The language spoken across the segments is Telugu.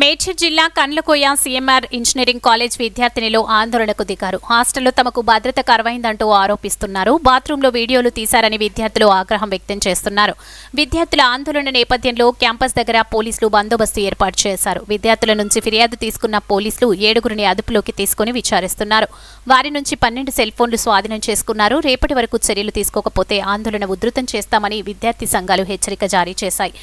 మేడ్చల్ జిల్లా కండ్లకోయ సీఎంఆర్ ఇంజనీరింగ్ కాలేజ్ విద్యార్థినిలు ఆందోళనకు దిగారు. హాస్టల్లో తమకు భద్రత కరువైందంటూ ఆరోపిస్తున్నారు. బాత్రూంలో వీడియోలు తీశారని విద్యార్థులు ఆగ్రహం వ్యక్తం చేస్తున్నారు. విద్యార్థుల ఆందోళన నేపథ్యంలో క్యాంపస్ దగ్గర పోలీసులు బందోబస్తు ఏర్పాటు చేశారు. విద్యార్థుల నుంచి ఫిర్యాదు తీసుకున్న పోలీసులు 7గురిని అదుపులోకి తీసుకుని విచారిస్తున్నారు. వారి నుంచి 12 సెల్ ఫోన్లు స్వాధీనం చేసుకున్నారు. రేపటి వరకు చర్యలు తీసుకోకపోతే ఆందోళన ఉధృతం చేస్తామని విద్యార్థి సంఘాలు హెచ్చరిక జారీ చేశాయి.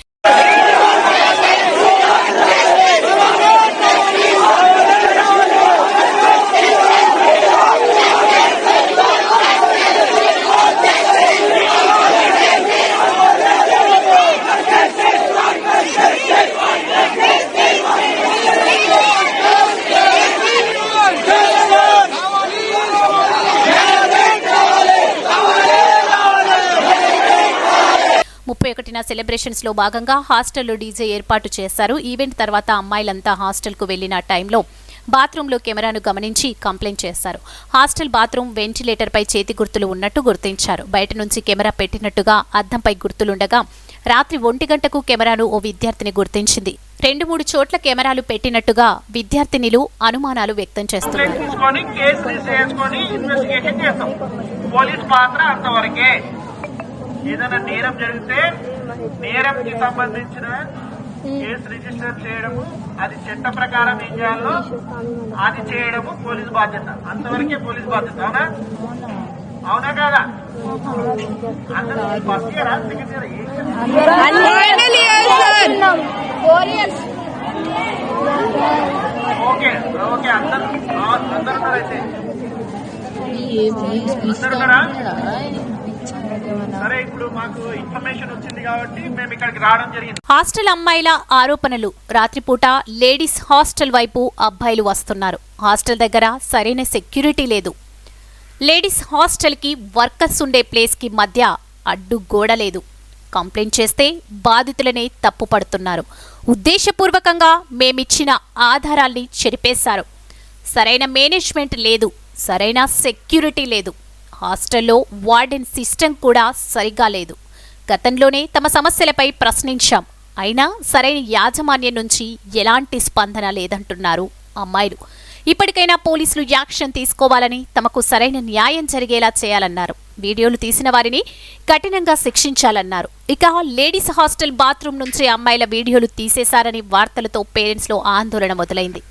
31న సెలబ్రేషన్స్ లో భాగంగా హాస్టల్లో డీజే ఏర్పాటు చేశారు. ఈవెంట్ తర్వాత అమ్మాయిలంతా హాస్టల్ కు వెళ్లిన టైంలో బాత్రూంలో కెమెరాను గమనించి కంప్లైంట్ చేశారు. హాస్టల్ బాత్రూం వెంటిలేటర్ పై చేతి గుర్తులు ఉన్నట్టు గుర్తించారు. బయట నుంచి కెమెరా పెట్టినట్టుగా అద్దంపై గుర్తులుండగా రాత్రి 1 గంటకు కెమెరాను ఓ విద్యార్థిని గుర్తించింది. 2-3 చోట్ల కెమెరాలు పెట్టినట్టుగా విద్యార్థినిలు అనుమానాలు వ్యక్తం చేస్తున్నారు. ఏదైనా నేరం జరిగితే నేరంకి సంబంధించిన కేసు రిజిస్టర్ చేయడము, అది చట్ట ప్రకారం ఏం చేయాలో అది చేయడము పోలీసు బాధ్యత. అంతవరకే పోలీసు బాధ్యత. అవునా అవునా కాదా? అందరూ ఫస్ట్ ఇయరా సెకండ్ ఇయర్? ఓకే ఓకే అందరు అయితే అందరున్నారా? సరే, ఇప్పుడు మాకు ఇన్ఫర్మేషన్ వచ్చింది కాబట్టి మేము ఇక్కడికి రావడం జరిగింది. హాస్టల్ అమ్మాయిల ఆరోపణలు. రాత్రిపూట లేడీస్ హాస్టల్ వైపు అబ్బాయిలు వస్తున్నారు. హాస్టల్ దగ్గర సరైన సెక్యూరిటీ లేదు. లేడీస్ హాస్టల్ కి వర్కర్స్ ఉండే ప్లేస్ కి మధ్య అడ్డు గోడ లేదు. కంప్లైంట్ చేస్తే బాధితులనే తప్పుపడుతున్నారు. ఉద్దేశపూర్వకంగా మేమిచ్చిన ఆధారాల్ని చెరిపేశారు. సరైన మేనేజ్మెంట్ లేదు. సరైన సెక్యూరిటీ లేదు. హాస్టల్లో వార్డెన్ సిస్టమ్ కూడా సరిగా లేదు. గతంలోనే తమ సమస్యలపై ప్రశ్నించాం. అయినా సరైన యాజమాన్యం నుంచి ఎలాంటి స్పందన లేదంటున్నారు అమ్మాయిలు. ఇప్పటికైనా పోలీసులు యాక్షన్ తీసుకోవాలని, తమకు సరైన న్యాయం జరిగేలా చేయాలన్నారు. వీడియోలు తీసిన వారిని కఠినంగా శిక్షించాలన్నారు. ఇక లేడీస్ హాస్టల్ బాత్రూం నుంచి అమ్మాయిల వీడియోలు తీసేశారని వార్తలతో పేరెంట్స్లో ఆందోళన మొదలైంది.